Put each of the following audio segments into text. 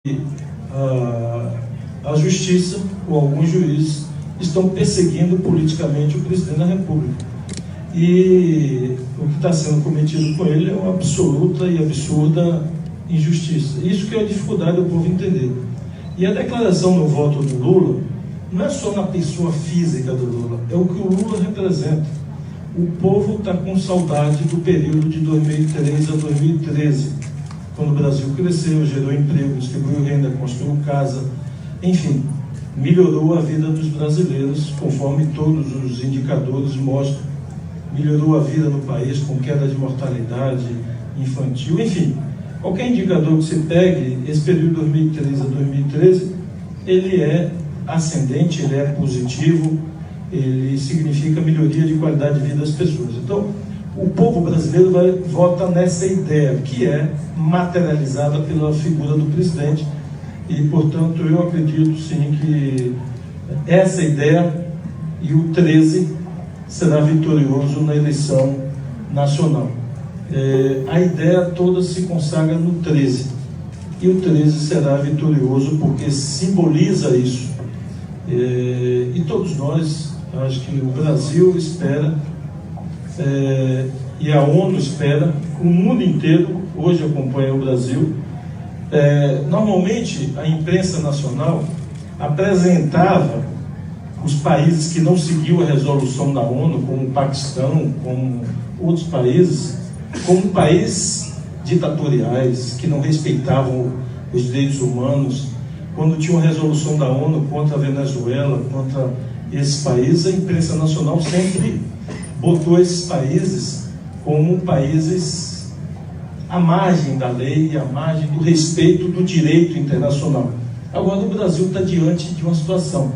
a justiça ou alguns juízes estão perseguindo politicamente o presidente da República. E o que está sendo cometido com ele é uma absoluta e absurda injustiça. Isso que é a dificuldade do povo entender. E a declaração no voto do Lula não é só na pessoa física do Lula, é o que o Lula representa. O povo está com saudade do período de 2003 a 2013, quando o Brasil cresceu, gerou emprego, distribuiu renda, construiu casa, enfim, melhorou a vida dos brasileiros, conforme todos os indicadores mostram. Melhorou a vida no país com queda de mortalidade infantil, enfim, qualquer indicador que você pegue, esse período de 2003 a 2013, ele é ascendente, ele é positivo, ele significa melhoria de qualidade de vida das pessoas. Então, o povo brasileiro vota nessa ideia, que é materializada pela figura do presidente, e, portanto, eu acredito, sim, que essa ideia e o 13 será vitorioso na eleição nacional. A ideia toda se consagra no 13, e o 13 será vitorioso porque simboliza isso. E todos nós, acho que o Brasil espera, e a ONU espera, o mundo inteiro hoje acompanha o Brasil. Normalmente a imprensa nacional apresentava os países que não seguiam a resolução da ONU, como o Paquistão, como outros países, como países ditatoriais, que não respeitavam os direitos humanos. Quando tinha uma resolução da ONU contra a Venezuela, contra esses países, a imprensa nacional sempre botou esses países como países à margem da lei e à margem do respeito do direito internacional. Agora o Brasil está diante de uma situação.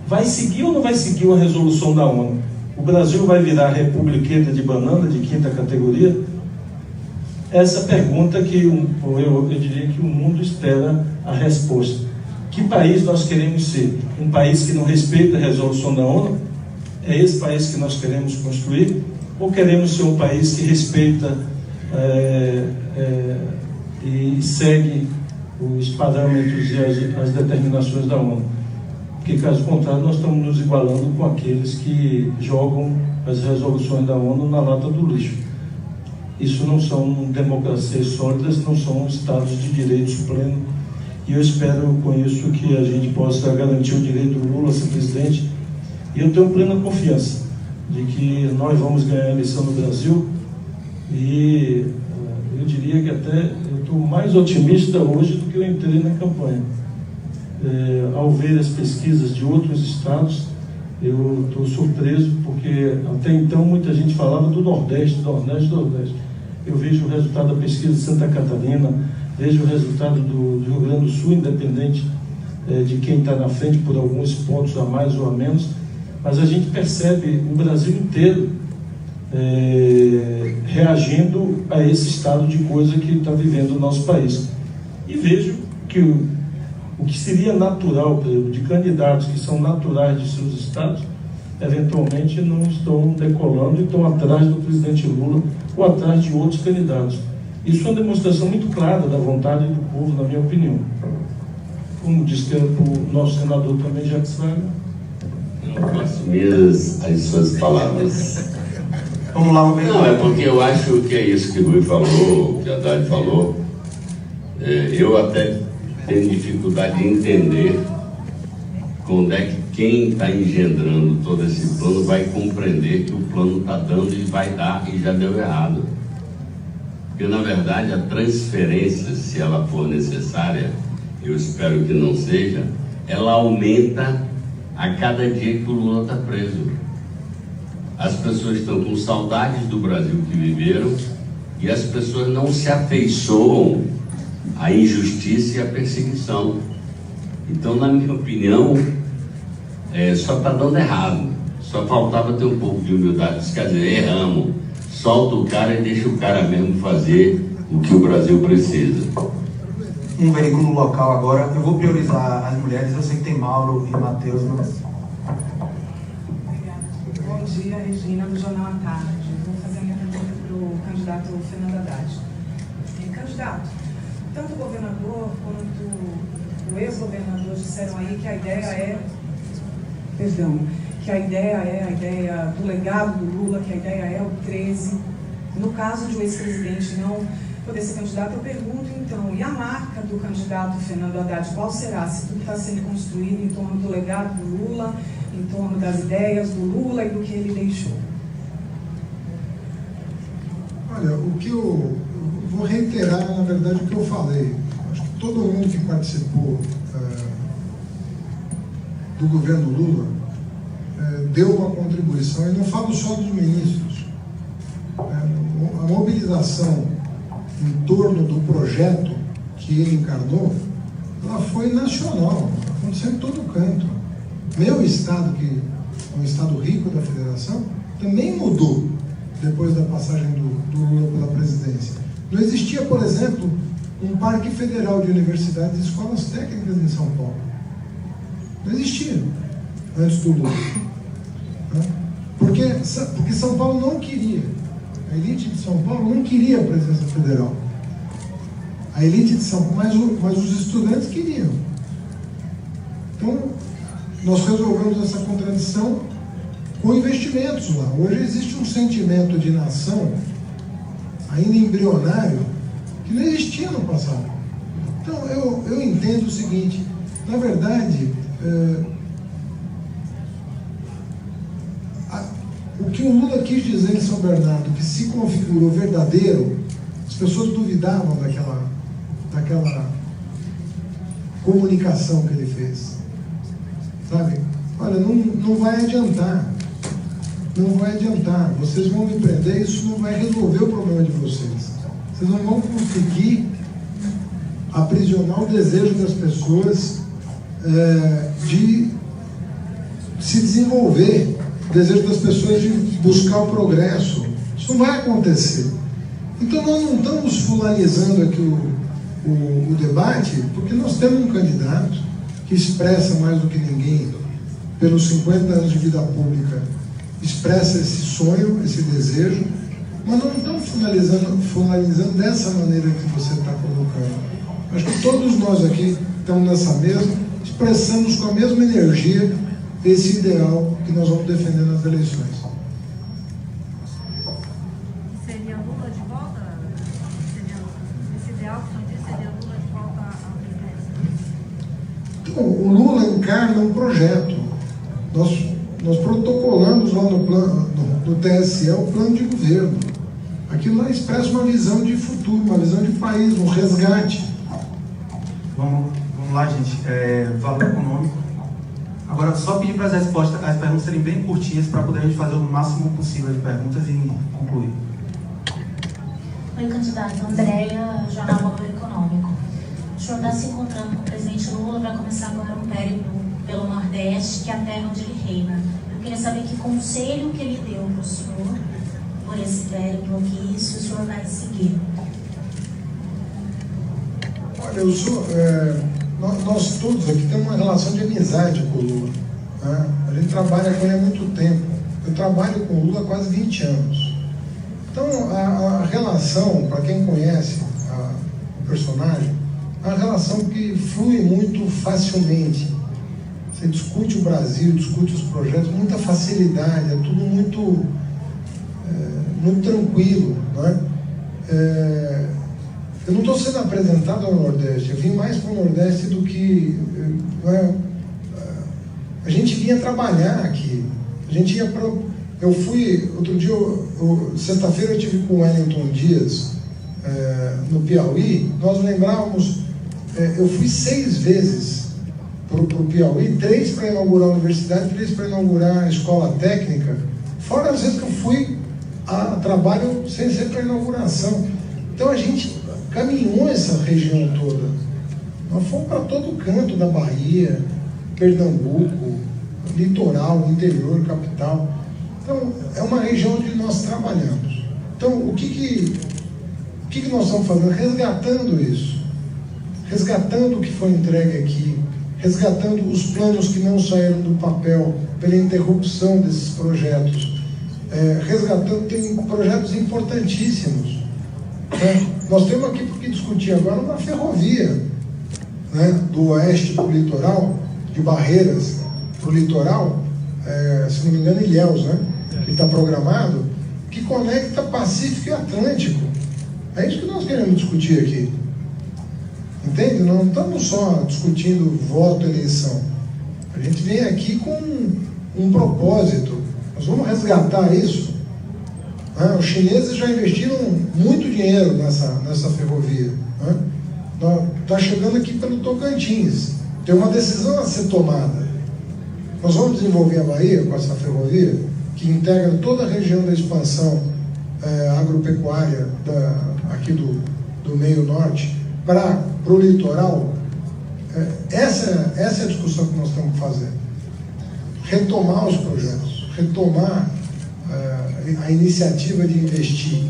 Vai seguir ou não vai seguir uma resolução da ONU? O Brasil vai virar republiqueta de banana de quinta categoria? Essa pergunta que eu diria que o mundo espera a resposta. Que país nós queremos ser? Um país que não respeita a resolução da ONU? É esse país que nós queremos construir? Ou queremos ser um país que respeita e segue os parâmetros e as determinações da ONU? Porque, caso contrário, nós estamos nos igualando com aqueles que jogam as resoluções da ONU na lata do lixo. Isso não são democracias sólidas, não são estados de direito pleno. E eu espero com isso que a gente possa garantir o direito do Lula a ser presidente. E eu tenho plena confiança de que nós vamos ganhar a eleição no Brasil. E eu diria que até eu estou mais otimista hoje do que eu entrei na campanha. Ao ver as pesquisas de outros estados, eu estou surpreso, porque até então muita gente falava do Nordeste. Eu vejo o resultado da pesquisa de Santa Catarina, vejo o resultado do Rio Grande do Sul, independente de quem está na frente por alguns pontos a mais ou a menos, mas a gente percebe o Brasil inteiro reagindo a esse estado de coisa que está vivendo o nosso país. E vejo que o que seria natural, por exemplo, de candidatos que são naturais de seus estados, eventualmente não estão decolando e estão atrás do presidente Lula ou atrás de outros candidatos. Isso é uma demonstração muito clara da vontade do povo, na minha opinião. Como disse que o nosso senador também, Jacques Wagner. Não posso assumir as suas palavras. Vamos lá, Não, é porque eu acho que é isso que o Rui falou, que a Haddad falou. Eu até tenho dificuldade de entender quando é que quem está engendrando todo esse plano vai compreender que o plano está dando e vai dar e já deu errado. Porque, na verdade, a transferência, se ela for necessária, eu espero que não seja, ela aumenta a cada dia que o Lula está preso. As pessoas estão com saudades do Brasil que viveram e as pessoas não se afeiçoam à injustiça e à perseguição. Então, na minha opinião, só está dando errado. Só faltava ter um pouco de humildade. Quer dizer, erramos. Solta o cara e deixa o cara mesmo fazer o que o Brasil precisa. Um veículo local agora. Eu vou priorizar as mulheres. Eu sei que tem Mauro e Matheus. Mas... Obrigada. Bom dia, Regina, do Jornal à Tarde. Vou fazer a minha pergunta para o candidato Fernando Haddad. Candidato, tanto o governador quanto o ex-governador disseram aí que a ideia é, que a ideia do legado do Lula, que a ideia é o 13. No caso de o ex-presidente não poder ser candidato, eu pergunto então, e a marca do candidato Fernando Haddad, qual será? Se tudo está sendo construído em torno do legado do Lula, em torno das ideias do Lula e do que ele deixou? Olha, o que eu vou reiterar, na verdade, o que eu falei. Acho que todo mundo que participou do governo Lula deu uma contribuição, e não falo só dos ministros. A mobilização em torno do projeto que ele encarnou, ela foi nacional, aconteceu em todo canto. Meu estado, que é um estado rico da federação, também mudou depois da passagem do Lula pela presidência. Não existia, por exemplo, um parque federal de universidades e escolas técnicas em São Paulo. Não existia antes do Lula. Porque São Paulo não queria. A elite de São Paulo não queria a presença federal. A elite de São Paulo, mas os estudantes queriam. Então, nós resolvemos essa contradição com investimentos lá. Hoje existe um sentimento de nação, ainda embrionário, que não existia no passado. Então, eu entendo o seguinte, na verdade, o que o Lula quis dizer em São Bernardo, que se configurou verdadeiro, as pessoas duvidavam daquela comunicação que ele fez. Sabe? Olha, não vai adiantar. Não vai adiantar. Vocês vão me prender, isso não vai resolver o problema de vocês. Vocês não vão conseguir aprisionar o desejo das pessoas de se desenvolver, o desejo das pessoas de buscar o progresso. Isso não vai acontecer. Então nós não estamos fulanizando aqui o debate, porque nós temos um candidato que expressa mais do que ninguém, pelos 50 anos de vida pública, expressa esse sonho, esse desejo, mas nós não estamos finalizando dessa maneira que você está colocando. Acho que todos nós aqui estamos nessa mesa, expressamos com a mesma energia esse ideal que nós vamos defender nas eleições. Seria Lula de volta? Esse ideal que o senhor disse seria Lula de volta à presidência? Então, o Lula encarna um projeto. Nós protocolamos lá no TSE o plano de governo. Aquilo lá expressa uma visão de futuro, uma visão de país, um resgate. Vamos lá, gente. Valor econômico. Agora, só pedir para as perguntas serem bem curtinhas para poder a gente fazer o máximo possível de perguntas e concluir. Oi, candidato. Andréia, Jornal Valor Econômico. O senhor está se encontrando com o presidente Lula, vai começar agora um périplo pelo Nordeste, que é a terra onde ele reina. Eu queria saber que conselho que ele deu para o senhor por esse périplo aqui, se o senhor vai seguir. Olha, nós todos aqui temos uma relação de amizade com o Lula. Né? A gente trabalha com ele há muito tempo. Eu trabalho com o Lula há quase 20 anos. Então, a relação, para quem conhece o personagem, é uma relação que flui muito facilmente. Você discute o Brasil, discute os projetos com muita facilidade, é tudo muito tranquilo. Não é? Eu não estou sendo apresentado ao Nordeste, eu vim mais para o Nordeste do que... a gente vinha trabalhar aqui, a gente ia para... Eu fui, outro dia, sexta-feira eu estive com o Wellington Dias, no Piauí, nós lembrávamos, eu fui 6 vezes para o Piauí, 3 para inaugurar a universidade, 3 para inaugurar a escola técnica, fora as vezes que eu fui a trabalho sem ser para inauguração. Então a gente caminhou essa região toda. Nós fomos para todo canto da Bahia, Pernambuco, litoral, interior, capital. Então, é uma região onde nós trabalhamos. Então, o que nós estamos fazendo? Resgatando isso. Resgatando o que foi entregue aqui. Resgatando os planos que não saíram do papel pela interrupção desses projetos. Resgatando, tem projetos importantíssimos. Né? Nós temos aqui porque discutir agora uma ferrovia, né, do oeste para o litoral, de Barreiras para o litoral, se não me engano, Ilhéus, né, que está programado, que conecta Pacífico e Atlântico. É isso que nós queremos discutir aqui. Entende? Não estamos só discutindo voto, eleição. A gente vem aqui com um propósito. Nós vamos resgatar isso. Os chineses já investiram muito dinheiro nessa ferrovia. Está chegando aqui pelo Tocantins. Tem uma decisão a ser tomada. Nós vamos desenvolver a Bahia com essa ferrovia, que integra toda a região da expansão agropecuária aqui do meio norte para o litoral. Essa é a discussão que nós temos que fazer. Retomar os projetos, retomar a iniciativa de investir,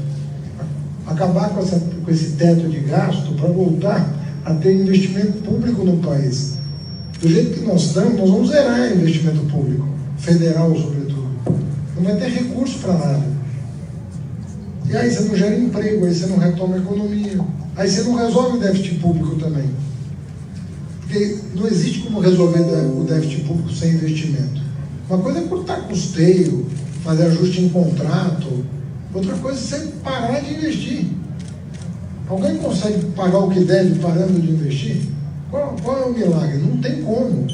acabar com esse teto de gasto para voltar a ter investimento público no país. Do jeito que nós estamos, nós vamos zerar investimento público, federal sobretudo. Não vai ter recurso para nada. E aí você não gera emprego, aí você não retoma a economia, aí você não resolve o déficit público também. Porque não existe como resolver o déficit público sem investimento. Uma coisa é cortar custeio, fazer ajuste em contrato, outra coisa é você parar de investir. Alguém consegue pagar o que deve parando de investir? Qual é o milagre? Não tem como.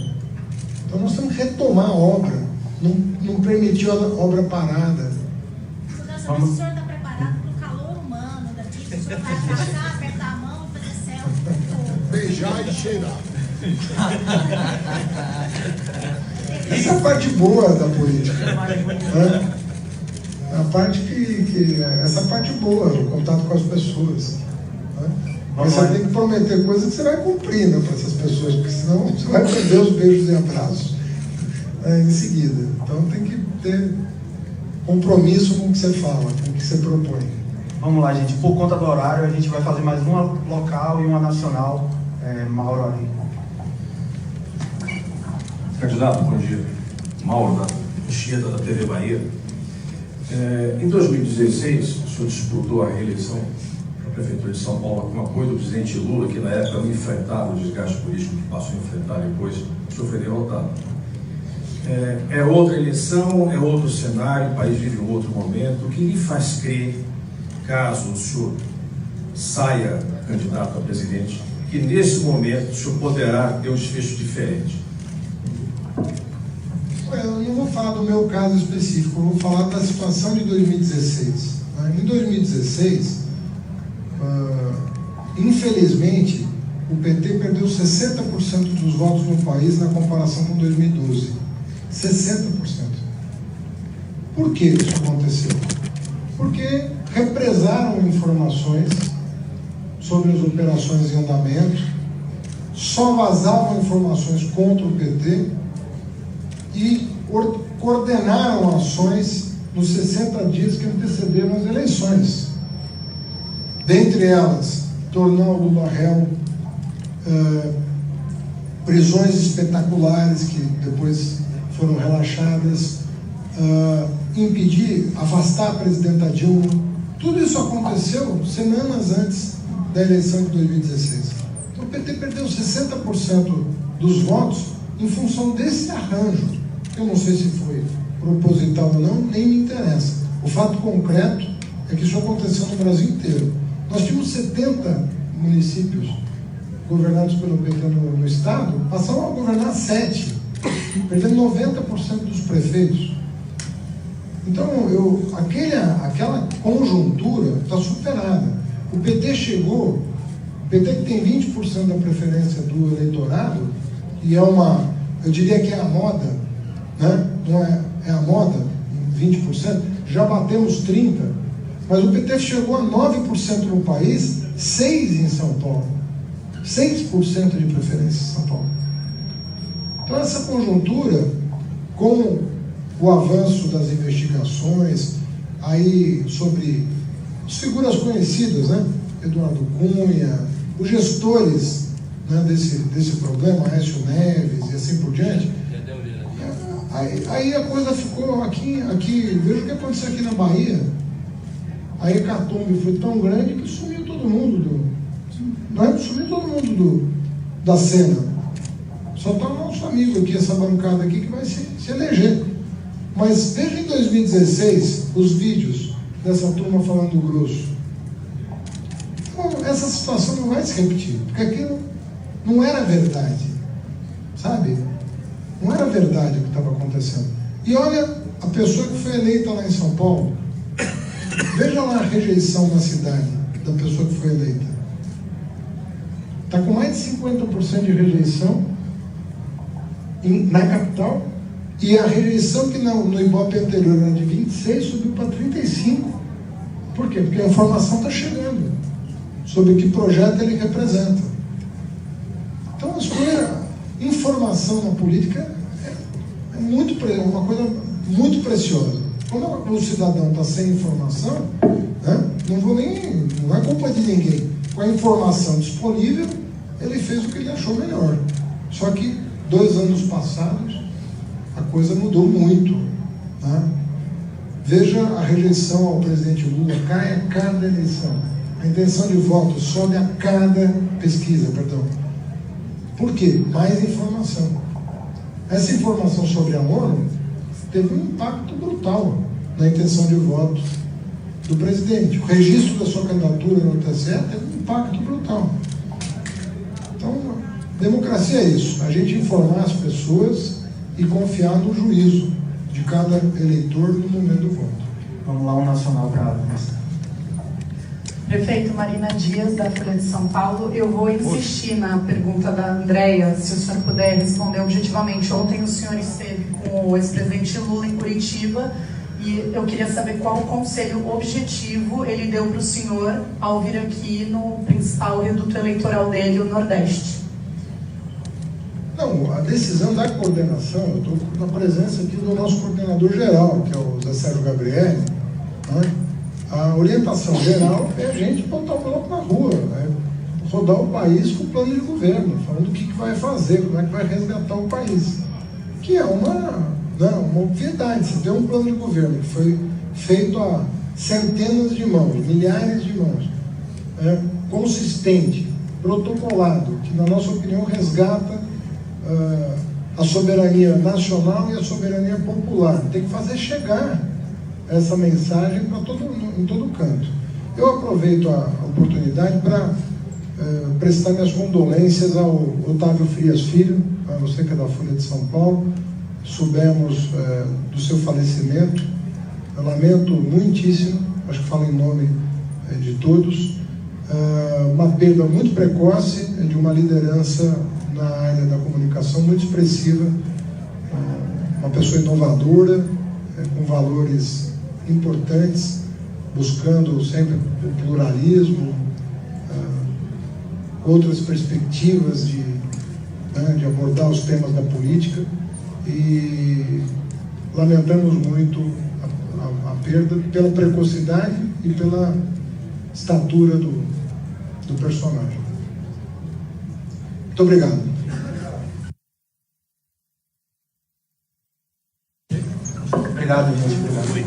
Então nós temos que retomar a obra, não permitir a obra parada. O senhor está preparado para o calor humano daqui? O senhor vai abraçar, apertar a mão e fazer selfie? Beijar e cheirar. Essa é a parte boa da política. A parte essa parte boa, o contato com as pessoas. Mas você tem que prometer coisas que você vai cumprir, né, para essas pessoas, porque senão você vai perder os beijos e abraços em seguida. Então tem que ter compromisso com o que você fala, com o que você propõe. Vamos lá, gente. Por conta do horário, a gente vai fazer mais uma local e uma nacional. Mauro ali. Candidato, bom dia. Mauro, da Anchieta, da TV Bahia. Em 2016, o senhor disputou a reeleição para a Prefeitura de São Paulo com apoio do presidente Lula, que na época não enfrentava o desgaste político que passou a enfrentar depois, o senhor foi derrotado. É outra eleição, é outro cenário, o país vive um outro momento. O que lhe faz crer, caso o senhor saia candidato a presidente, que nesse momento o senhor poderá ter um desfecho diferente? Eu não vou falar do meu caso específico, eu vou falar da situação de 2016. Em 2016, infelizmente, o PT perdeu 60% dos votos no país na comparação com 2012. 60%. Por que isso aconteceu? Porque represaram informações sobre as operações em andamento, só vazavam informações contra o PT e coordenaram ações nos 60 dias que antecederam as eleições. Dentre elas, tornar o Lula réu, prisões espetaculares que depois foram relaxadas, impedir, afastar a presidenta Dilma. Tudo isso aconteceu semanas antes da eleição de 2016. Então o PT perdeu 60% dos votos em função desse arranjo. Eu não sei se foi proposital ou não, nem me interessa. O fato concreto é que isso aconteceu no Brasil inteiro. Nós tínhamos 70 municípios governados pelo PT no estado, passaram a governar 7, perdendo 90% dos prefeitos. Então, aquela conjuntura está superada. O PT chegou, o PT que tem 20% da preferência do eleitorado, e eu diria que é a moda, né? Não é a moda, 20%, já batemos 30%, mas o PT chegou a 9% no país, 6% em São Paulo, 6% de preferência em São Paulo. Então essa conjuntura, com o avanço das investigações, aí sobre as figuras conhecidas, né? Eduardo Cunha, os gestores, né, desse problema, Aécio Neves e assim por diante, aí a coisa ficou aqui, veja o que aconteceu aqui na Bahia. A hecatombe foi tão grande que sumiu todo todo mundo sumiu todo mundo da cena. Só está o nosso amigo aqui, essa bancada aqui, que vai se eleger. Mas veja em 2016 os vídeos dessa turma falando grosso. Então, essa situação não vai se repetir, porque aquilo não era verdade, sabe? Não era verdade o que estava acontecendo. E olha a pessoa que foi eleita lá em São Paulo. Veja lá a rejeição na cidade da pessoa que foi eleita. Está com mais de 50% de rejeição na capital, e a rejeição que no Ibope anterior era de 26 subiu para 35. Por quê? Porque a informação está chegando sobre que projeto ele representa. Então, informação na política é uma coisa muito preciosa. Quando o cidadão está sem informação, né, não é culpa de ninguém. Com a informação disponível, ele fez o que ele achou melhor. Só que 2 anos passados, a coisa mudou muito. Né? Veja a rejeição ao presidente Lula, cai a cada eleição. A intenção de voto sobe a cada pesquisa, perdão. Por quê? Mais informação. Essa informação sobre a ONU teve um impacto brutal na intenção de voto do presidente. O registro da sua candidatura no TSE teve um impacto brutal. Então, democracia é isso, a gente informar as pessoas e confiar no juízo de cada eleitor no momento do voto. Vamos lá, um nacional para a Prefeito, Marina Dias, da Folha de São Paulo. Eu vou insistir na pergunta da Andréia, se o senhor puder responder objetivamente. Ontem o senhor esteve com o ex-presidente Lula em Curitiba e eu queria saber qual o conselho objetivo ele deu para o senhor ao vir aqui no principal reduto eleitoral dele, o Nordeste. Não, a decisão da coordenação, eu estou na presença aqui do nosso coordenador geral, que é o Zé Sérgio Gabriel, né? A orientação geral é a gente botar o bloco na rua, né? Rodar o país com o plano de governo, falando o que vai fazer, como é que vai resgatar o país. Que é uma obviedade. Você tem um plano de governo que foi feito a centenas de mãos, milhares de mãos, consistente, protocolado, que na nossa opinião resgata a soberania nacional e a soberania popular. Tem que fazer chegar essa mensagem em todo canto. Eu aproveito a oportunidade para prestar minhas condolências ao Otávio Frias Filho, a você que é da Folha de São Paulo. Soubemos do seu falecimento. Eu lamento muitíssimo, acho que falo em nome de todos, uma perda muito precoce de uma liderança na área da comunicação muito expressiva, uma pessoa inovadora, com valores importantes, buscando sempre o pluralismo, outras perspectivas de abordar os temas da política, e lamentamos muito a perda pela precocidade e pela estatura do personagem. Muito obrigado. Obrigado, gente. Obrigado.